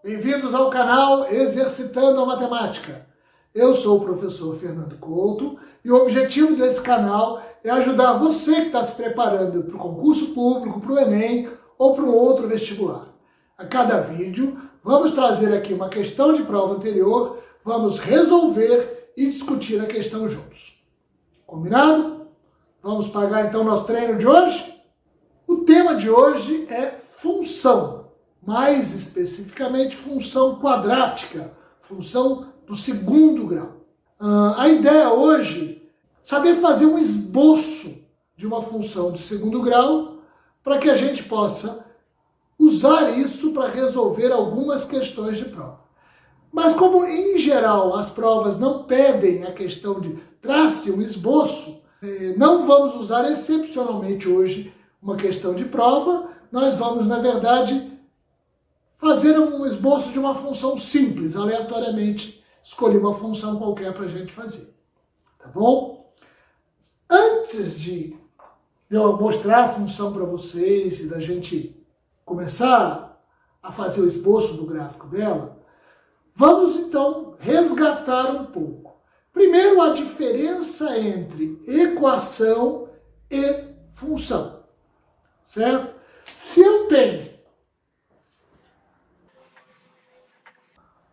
Bem-vindos ao canal Exercitando a Matemática. Eu sou o professor Fernando Couto e o objetivo desse canal é ajudar você que está se preparando para o concurso público, para o Enem ou para um outro vestibular. A cada vídeo, vamos trazer aqui uma questão de prova anterior, vamos resolver e discutir a questão juntos. Combinado? Vamos pagar então nosso treino de hoje? O tema de hoje é função. Mais especificamente, função quadrática, função do segundo grau. A ideia hoje é saber fazer um esboço de uma função de segundo grau para que a gente possa usar isso para resolver algumas questões de prova. Mas como, em geral, as provas não pedem a questão de trace um esboço, não vamos usar excepcionalmente hoje uma questão de prova, nós vamos, na verdade, fazer um esboço de uma função simples, aleatoriamente, escolher uma função qualquer para a gente fazer. Tá bom? Antes de eu mostrar a função para vocês e da gente começar a fazer o esboço do gráfico dela, vamos então resgatar um pouco. Primeiro, a diferença entre equação e função. Certo? Se eu tenho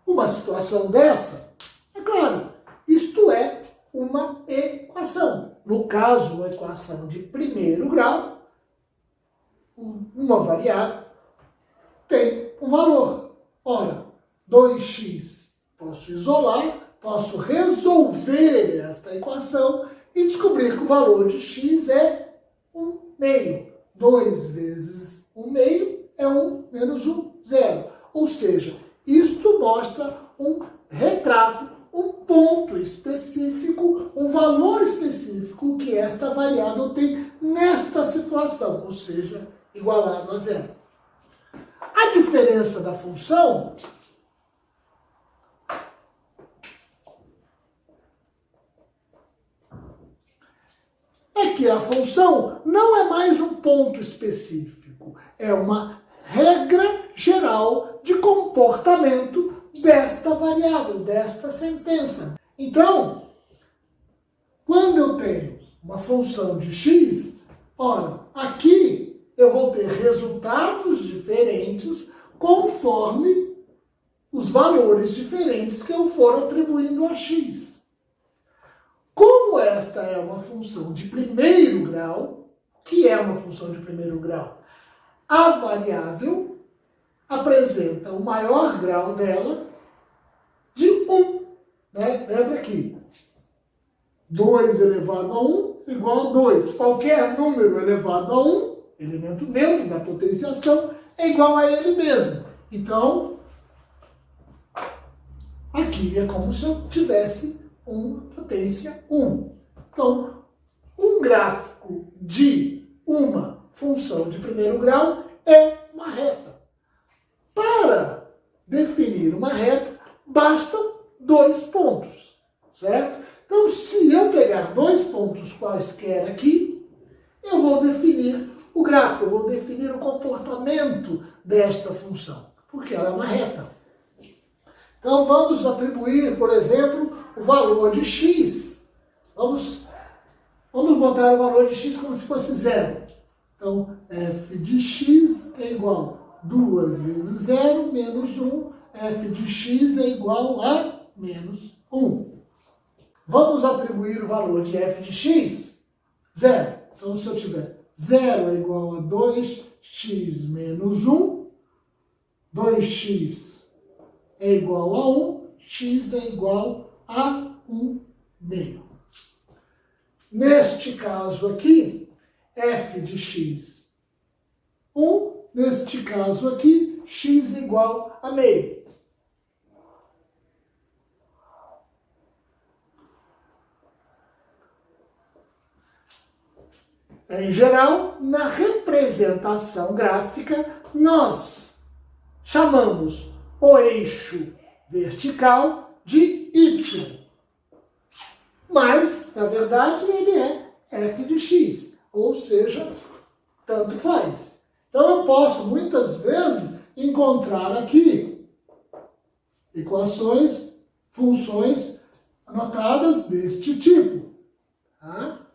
uma situação dessa, é claro, isto é uma equação. No caso, uma equação de primeiro grau, uma variável tem um valor. Ora, 2x posso isolar, posso resolver esta equação e descobrir que o valor de x é 1/2. 2 vezes 1/2 é 1 menos 1, 0. Ou seja, isto mostra um retrato, um ponto específico, um valor específico que esta variável tem nesta situação, ou seja, igualado a 0. A diferença da função é que a função não é mais um ponto específico, é uma regra geral de comportamento desta variável, desta sentença. Então, quando eu tenho uma função de x, ora, aqui eu vou ter resultados diferentes conforme os valores diferentes que eu for atribuindo a x. Como esta é uma função de primeiro grau, que é uma função de primeiro grau? A variável apresenta o maior grau dela de 1. Né? Lembra aqui, 2 elevado a 1 igual a 2. Qualquer número elevado a 1, elemento neutro da potenciação, é igual a ele mesmo. Então, aqui é como se eu tivesse uma potência 1. Então, um gráfico de uma função de primeiro grau é uma reta. Para definir uma reta, bastam 2 pontos, certo? Então, se eu pegar 2 pontos quaisquer aqui, eu vou definir o gráfico, eu vou definir o comportamento desta função, porque ela é uma reta. Então, vamos atribuir, por exemplo, o valor de x. Vamos botar o valor de x como se fosse 0. Então, f de x é igual a 2 vezes 0 menos 1. F de x é igual a menos 1. Vamos atribuir o valor de f de x? 0. Então, se eu tiver 0 é igual a 2x menos 1, 2x é igual a 1, x é igual a 1/2. Neste caso aqui, f de x, 1. Neste caso aqui, x igual a meio. Em geral, na representação gráfica, nós chamamos o eixo vertical de y. Mas, na verdade, ele é f de x, ou seja, tanto faz. Então, eu posso, muitas vezes, encontrar aqui equações, funções anotadas deste tipo. Tá?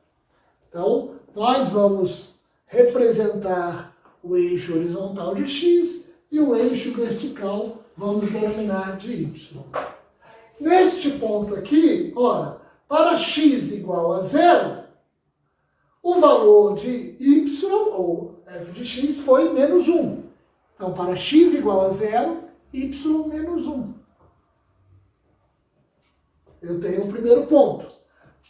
Então, nós vamos representar o eixo horizontal de x e o eixo vertical vamos denominar de y. Neste ponto aqui, ora, para x igual a 0, o valor de y, ou f de x, foi menos 1. Então, para x igual a 0, y menos 1. Eu tenho o primeiro ponto.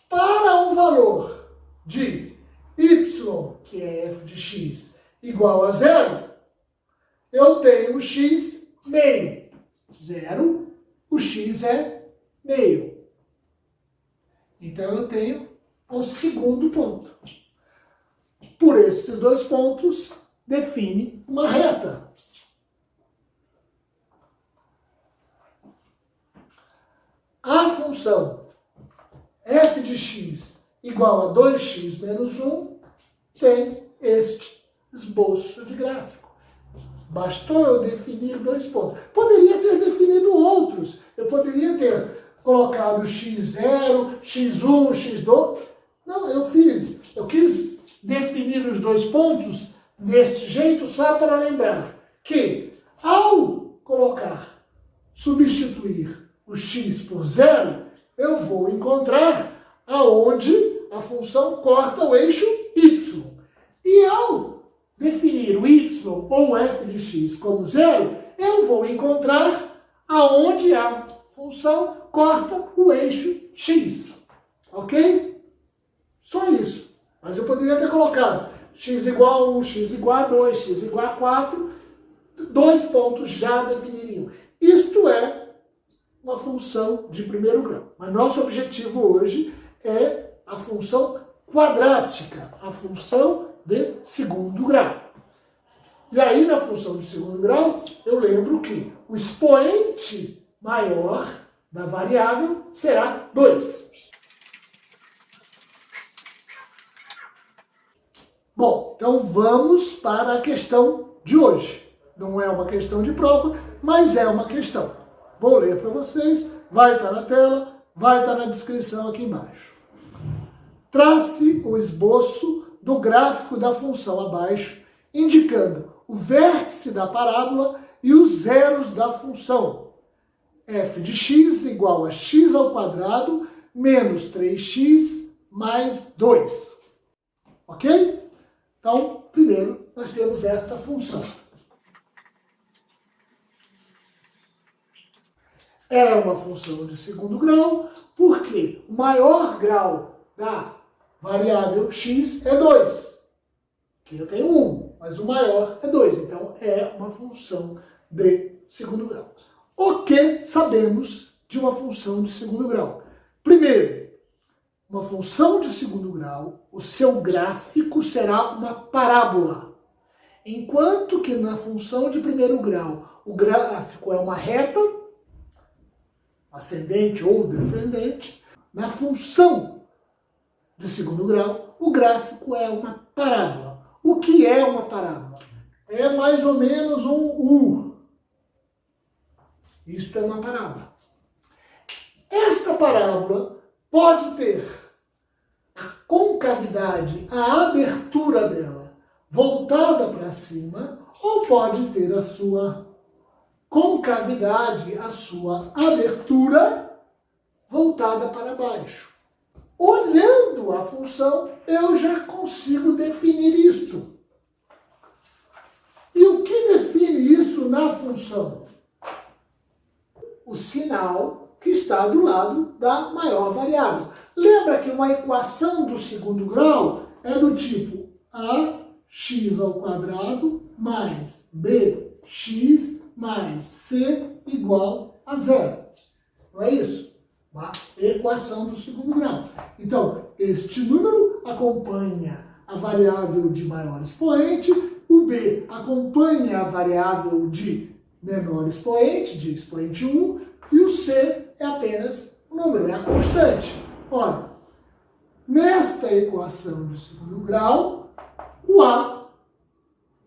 Para o valor de y, que é f de x, igual a 0, eu tenho x meio. 0, o x é meio. Então, eu tenho o segundo ponto. Por esses dois pontos, define uma reta. A função f de x igual a 2x menos 1 tem este esboço de gráfico. Bastou eu definir dois pontos. Poderia ter definido outros. Eu poderia ter colocado x0, x1, x2. Não, eu quis definir os dois pontos deste jeito só para lembrar que ao substituir o x por 0, eu vou encontrar aonde a função corta o eixo y. E ao definir o y ou f de x como 0, eu vou encontrar aonde a função corta o eixo x. Ok? Só isso. Mas eu poderia ter colocado x igual a 1, x igual a 2, x igual a 4. Dois pontos já definiriam. Isto é uma função de primeiro grau. Mas nosso objetivo hoje é a função quadrática, a função de segundo grau. E aí, na função de segundo grau, eu lembro que o expoente maior da variável será 2. Bom, então vamos para a questão de hoje. Não é uma questão de prova, mas é uma questão. Vou ler para vocês, vai estar na tela, vai estar na descrição aqui embaixo. Trace o esboço do gráfico da função abaixo, indicando o vértice da parábola e os zeros da função. f de x igual a x ao quadrado menos 3x mais 2. Ok? Então, primeiro, nós temos esta função. É uma função de segundo grau, porque o maior grau da variável x é 2. Aqui eu tenho 1, mas o maior é 2. Então, é uma função de segundo grau. O que sabemos de uma função de segundo grau? Primeiro, uma função de segundo grau, o seu gráfico será uma parábola. Enquanto que na função de primeiro grau, o gráfico é uma reta, ascendente ou descendente, na função de segundo grau, o gráfico é uma parábola. O que é uma parábola? É mais ou menos um U. Isto é uma parábola. Esta parábola pode ter a concavidade, a abertura dela voltada para cima, ou pode ter a sua concavidade, a sua abertura voltada para baixo. Olhando a função, eu já consigo definir isto. E o que define isso na função? O sinal que está do lado da maior variável. Lembra que uma equação do segundo grau é do tipo ax ao quadrado mais bx mais c igual a 0. Não é isso? Uma equação do segundo grau. Então, este número acompanha a variável de maior expoente, o b acompanha a variável de menor expoente, de expoente 1, e o c é apenas o número, é a constante. Ora, nesta equação de segundo grau, o a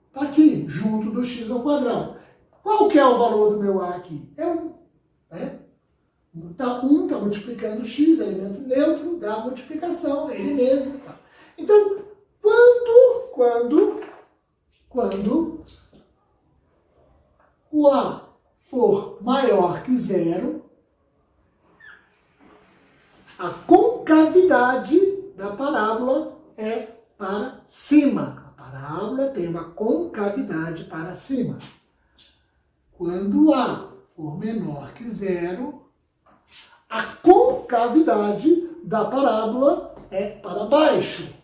está aqui, junto do x ao quadrado. Qual que é o valor do meu a aqui? É 1. né? Um está multiplicando x, elemento neutro, dá a multiplicação, ele mesmo. Tá. Então, quando o A for maior que zero, a concavidade da parábola é para cima. A parábola tem uma concavidade para cima. Quando A for menor que zero, a concavidade da parábola é para baixo.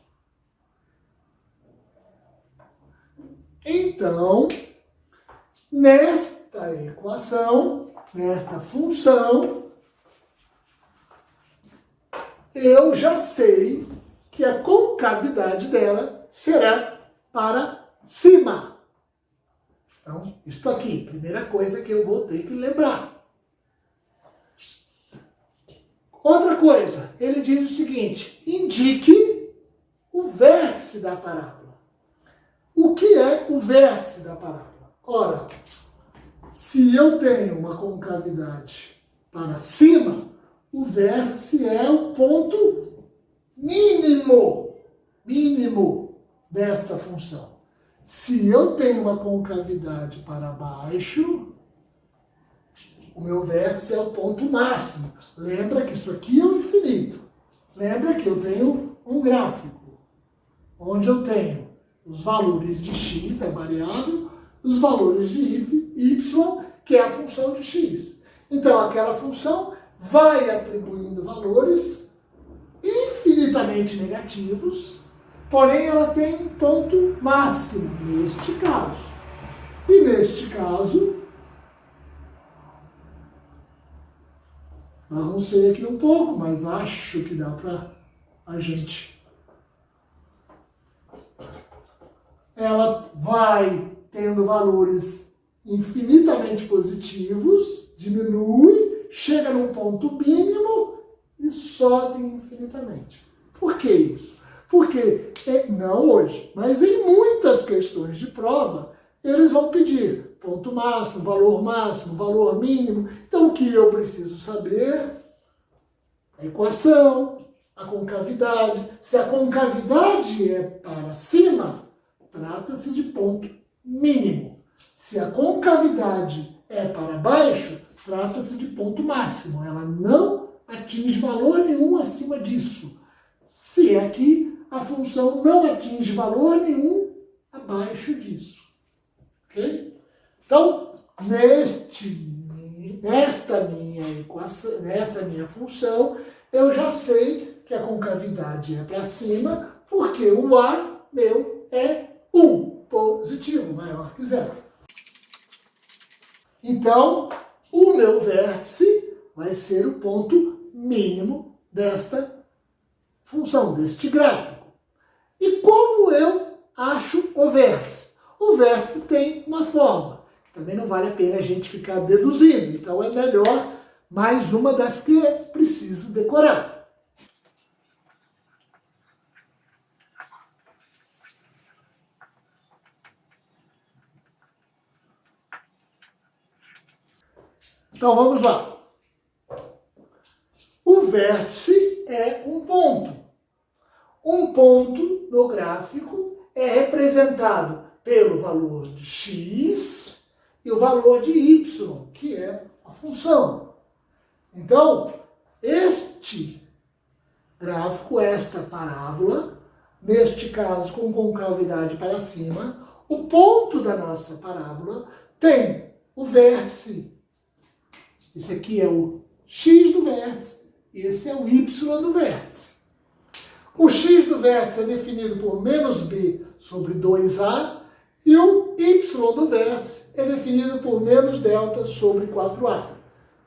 Então, nesta equação, nesta função, eu já sei que a concavidade dela será para cima. Então, isso aqui, primeira coisa que eu vou ter que lembrar. Outra coisa, ele diz o seguinte, indique o vértice da parábola. O que é o vértice da parábola? Ora, se eu tenho uma concavidade para cima, o vértice é o ponto mínimo desta função. Se eu tenho uma concavidade para baixo, o meu vértice é o ponto máximo. Lembra que isso aqui é o infinito. Lembra que eu tenho um gráfico, onde eu tenho os valores de x, da variável, os valores de y, que é a função de x. Então, aquela função vai atribuindo valores infinitamente negativos, porém ela tem um ponto máximo, neste caso. E neste caso, baguncei aqui um pouco, mas acho que dá para a gente. Ela vai tendo valores infinitamente positivos, diminui, chega num ponto mínimo e sobe infinitamente. Por que isso? Porque, não hoje, mas em muitas questões de prova, eles vão pedir ponto máximo, valor mínimo. Então, o que eu preciso saber? A equação, a concavidade. Se a concavidade é para cima, trata-se de ponto mínimo. Se a concavidade é para baixo, trata-se de ponto máximo. Ela não atinge valor nenhum acima disso. Se aqui a função não atinge valor nenhum abaixo disso. Ok? Então, nesta minha equação, nesta minha função, eu já sei que a concavidade é para cima, porque o A meu é 1, positivo, maior que zero. Então, o meu vértice vai ser o ponto mínimo desta função, deste gráfico. E como eu acho o vértice? O vértice tem uma forma, que também não vale a pena a gente ficar deduzindo. Então é melhor mais uma das que é preciso decorar. Então vamos lá. O vértice é um ponto. Um ponto no gráfico é representado pelo valor de x e o valor de y, que é a função. Então, este gráfico, esta parábola, neste caso com concavidade para cima, o ponto da nossa parábola tem o vértice. Esse aqui é o x do vértice, esse é o y do vértice. O x do vértice é definido por menos b sobre 2a, e o y do vértice é definido por menos delta sobre 4a.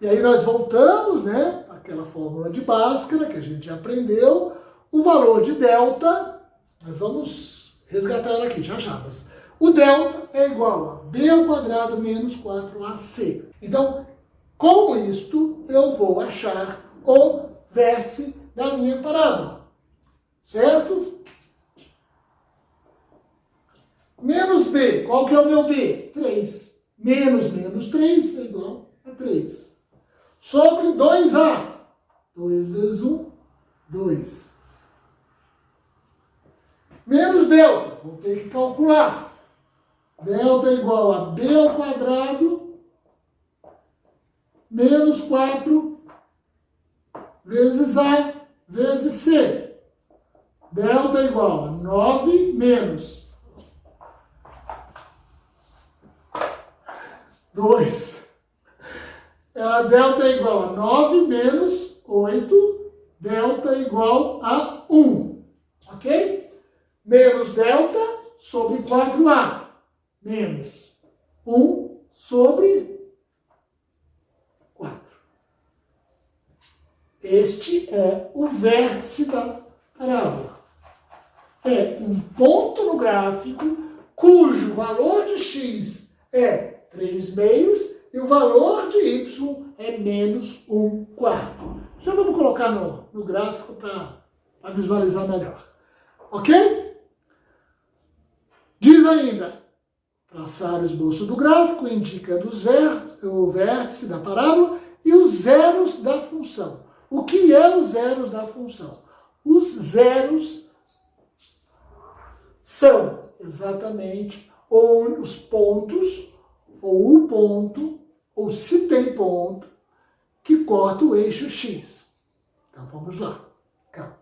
E aí nós voltamos, né, àquela fórmula de Bhaskara que a gente já aprendeu. O valor de delta, nós vamos resgatar ela aqui já, mas o delta é igual a b ao quadrado menos 4ac. Então, com isto, eu vou achar o vértice da minha parábola. Certo? Menos b, qual que é o meu b? 3. Menos 3 é igual a 3. sobre 2A. 2 vezes 1, 2. Menos delta, vou ter que calcular. Delta é igual a B ao quadrado menos 4 vezes A vezes C. Delta é igual a 9 menos 2. A delta é igual a 9 menos 8. Delta é igual a 1. Ok? Menos delta sobre 4A. Menos 1 sobre 4. Este é o vértice da parábola. É um ponto no gráfico cujo valor de x é 3 meios e o valor de y é menos 1 quarto. Já vamos colocar no gráfico para visualizar melhor. Ok? Diz ainda, traçar o esboço do gráfico, indicando o vértice da parábola e os zeros da função. O que é os zeros da função? Os zeros são exatamente os pontos, ou o ponto, ou se tem ponto, que corta o eixo x. Então vamos lá. Calma.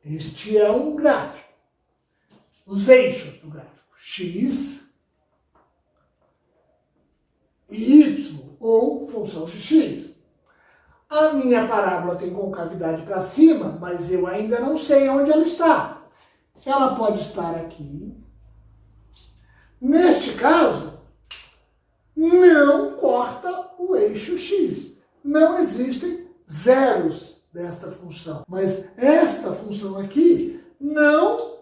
Este é um gráfico. Os eixos do gráfico. X e y, ou função de x. A minha parábola tem concavidade para cima, mas eu ainda não sei onde ela está. Ela pode estar aqui. Neste caso, não corta o eixo x. Não existem zeros desta função. Mas esta função aqui não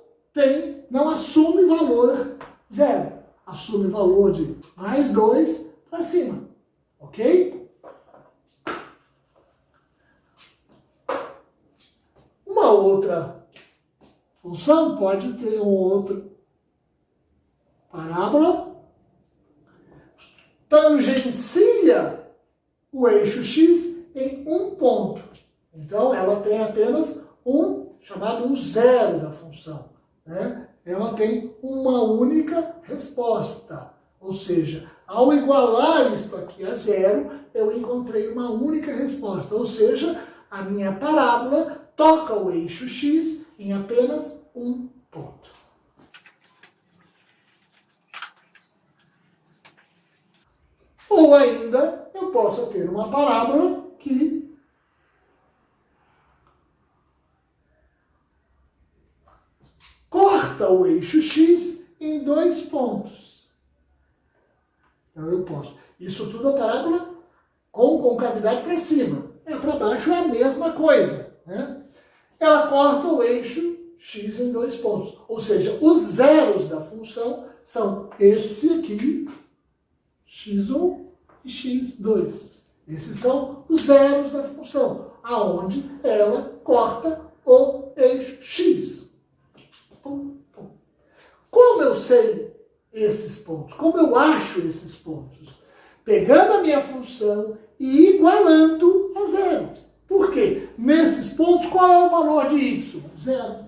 assume valor zero. Assume valor de mais 2 para cima. Ok? Uma outra função pode ter um outro parábola, tangencia o eixo x em um ponto. Então, ela tem apenas chamado zero da função. Né? Ela tem uma única resposta. Ou seja, ao igualar isto aqui a zero, eu encontrei uma única resposta. Ou seja, a minha parábola toca o eixo x em apenas um ponto. Ou ainda, eu posso ter uma parábola que corta o eixo x em 2 pontos. Então eu posso. Isso tudo é parábola com concavidade para cima. Para baixo é a mesma coisa. Né? Ela corta o eixo x em 2 pontos. Ou seja, os zeros da função são esse aqui, x1 e x2. Esses são os zeros da função, aonde ela corta o eixo x. Como eu sei esses pontos? Como eu acho esses pontos? Pegando a minha função e igualando a zero. Por quê? Nesses pontos, qual é o valor de y? Zero.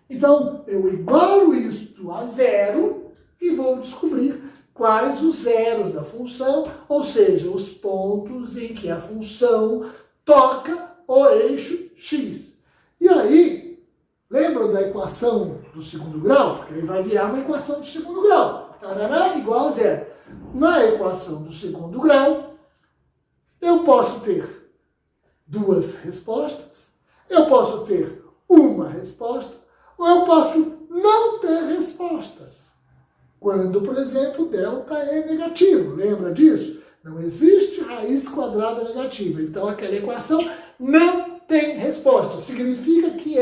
Então, eu igualo isto a zero e vou descobrir quais os zeros da função, ou seja, os pontos em que a função toca o eixo x. E aí, lembram da equação do segundo grau? Porque aí vai virar uma equação do segundo grau. Tarará igual a zero. Na equação do segundo grau, eu posso ter 2 respostas, eu posso ter uma resposta, ou eu posso não ter respostas. Quando, por exemplo, delta é negativo. Lembra disso? Não existe raiz quadrada negativa. Então, aquela equação não tem resposta. Significa que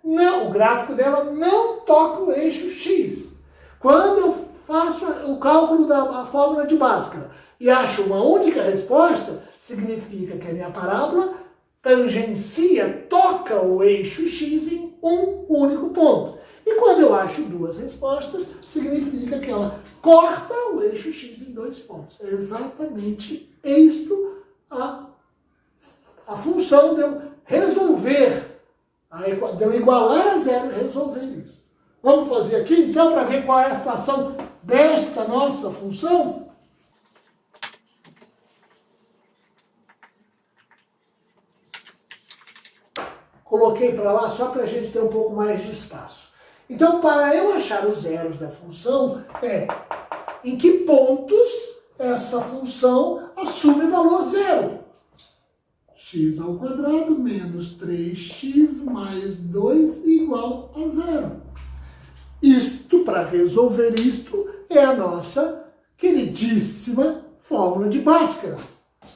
o gráfico dela não toca o eixo x. Quando eu faço o cálculo da fórmula de Bhaskara e acho uma única resposta, significa que a minha parábola toca o eixo x em um único ponto. E quando eu acho duas respostas, significa que ela corta o eixo x em 2 pontos. É exatamente isto a função de eu resolver, de eu igualar a zero e resolver isso. Vamos fazer aqui, então, para ver qual é a situação desta nossa função? Coloquei para lá só para a gente ter um pouco mais de espaço. Então, para eu achar os zeros da função, em que pontos essa função assume valor zero. X ao quadrado menos 3x mais 2 igual a zero. Isto, para resolver isto, é a nossa queridíssima fórmula de Bhaskara,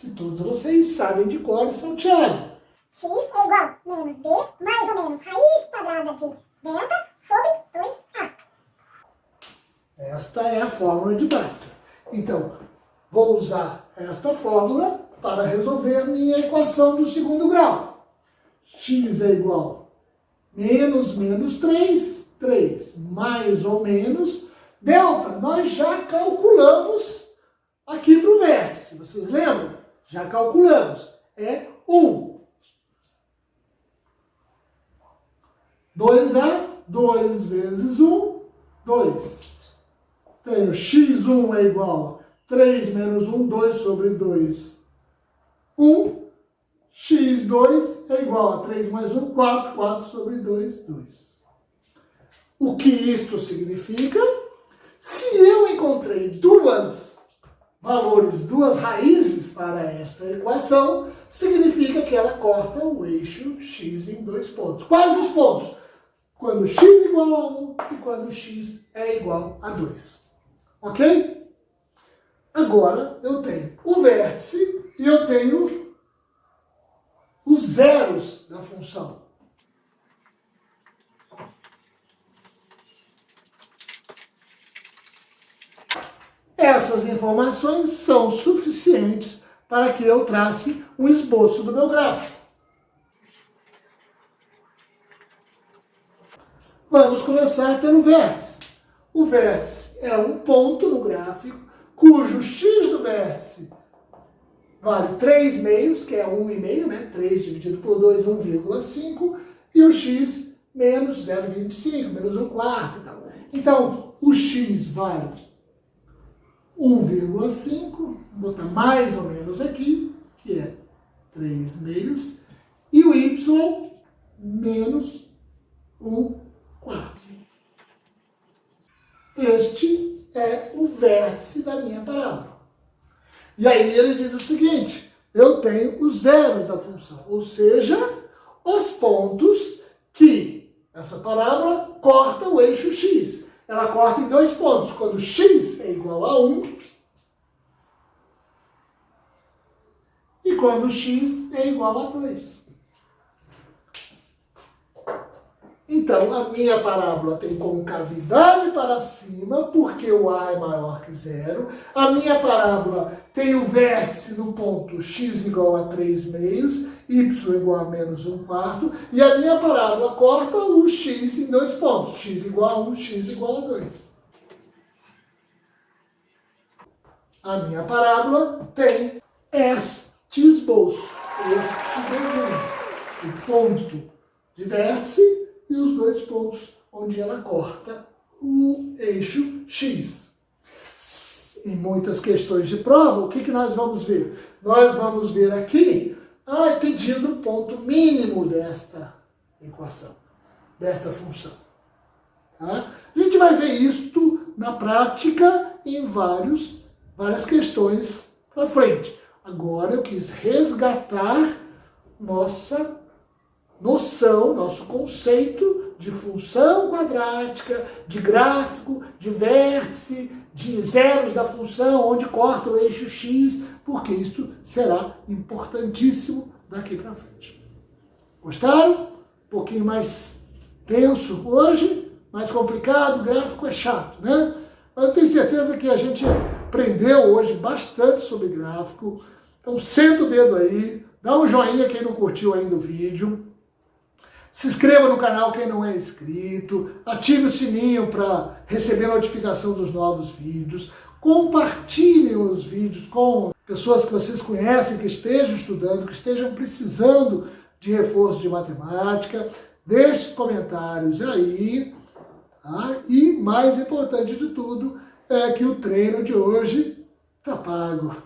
que todos vocês sabem de cor e salteado. X é igual a menos b mais ou menos raiz quadrada de delta sobre 2a. Esta é a fórmula de Bhaskara. Então, vou usar esta fórmula para resolver minha equação do segundo grau. X é igual a menos 3 mais ou menos delta. Nós já calculamos aqui para o vértice. Vocês lembram? Já calculamos. É 1. 2A, 2 vezes 1, 2. Tenho x1 é igual a 3 menos 1, 2 sobre 2, 1. x2 é igual a 3 mais 1, 4, 4 sobre 2, 2. O que isto significa? Se eu encontrei duas raízes para esta equação, significa que ela corta o eixo x em 2 pontos. Quais os pontos? Quando x é igual a 1 e quando x é igual a 2. Ok? Agora eu tenho o vértice e eu tenho os zeros da função. Essas informações são suficientes para que eu trace um esboço do meu gráfico. Vamos começar pelo vértice. O vértice é um ponto no gráfico cujo x do vértice vale 3 meios, que é 1,5, né? 3 dividido por 2, 1,5, e o x menos 0,25, menos 1 quarto e tal. Então, o x vale 1,5, vou botar mais ou menos aqui, que é 3 meios, e o y menos 1 quarto. Este é o vértice da minha parábola. E aí ele diz o seguinte, eu tenho os zeros da função, ou seja, os pontos que essa parábola corta o eixo x. Ela corta em 2 pontos, quando x é igual a 1 e quando x é igual a 2. Então, a minha parábola tem concavidade para cima, porque o a é maior que 0. A minha parábola tem o vértice no ponto x igual a 3 meios, y igual a menos 1 quarto, e a minha parábola corta o x em 2 pontos, x igual a 1, x igual a 2. A minha parábola tem este esboço, este desenho, o ponto de vértice e os 2 pontos onde ela corta o eixo x. Em muitas questões de prova, o que nós vamos ver? Nós vamos ver aqui, pedindo o ponto mínimo desta equação, desta função. Tá? A gente vai ver isto na prática em várias questões para frente. Agora eu quis resgatar nossa noção, nosso conceito de função quadrática, de gráfico, de vértice, de zeros da função, onde corta o eixo x, porque isto será importantíssimo daqui para frente. Gostaram? Um pouquinho mais tenso hoje, mais complicado, gráfico é chato, né? Mas eu tenho certeza que a gente aprendeu hoje bastante sobre gráfico. Então senta o dedo aí, dá um joinha quem não curtiu ainda o vídeo. Se inscreva no canal quem não é inscrito, ative o sininho para receber notificação dos novos vídeos, compartilhem os vídeos com pessoas que vocês conhecem, que estejam estudando, que estejam precisando de reforço de matemática, deixe comentários aí, tá? E mais importante de tudo é que o treino de hoje está pago.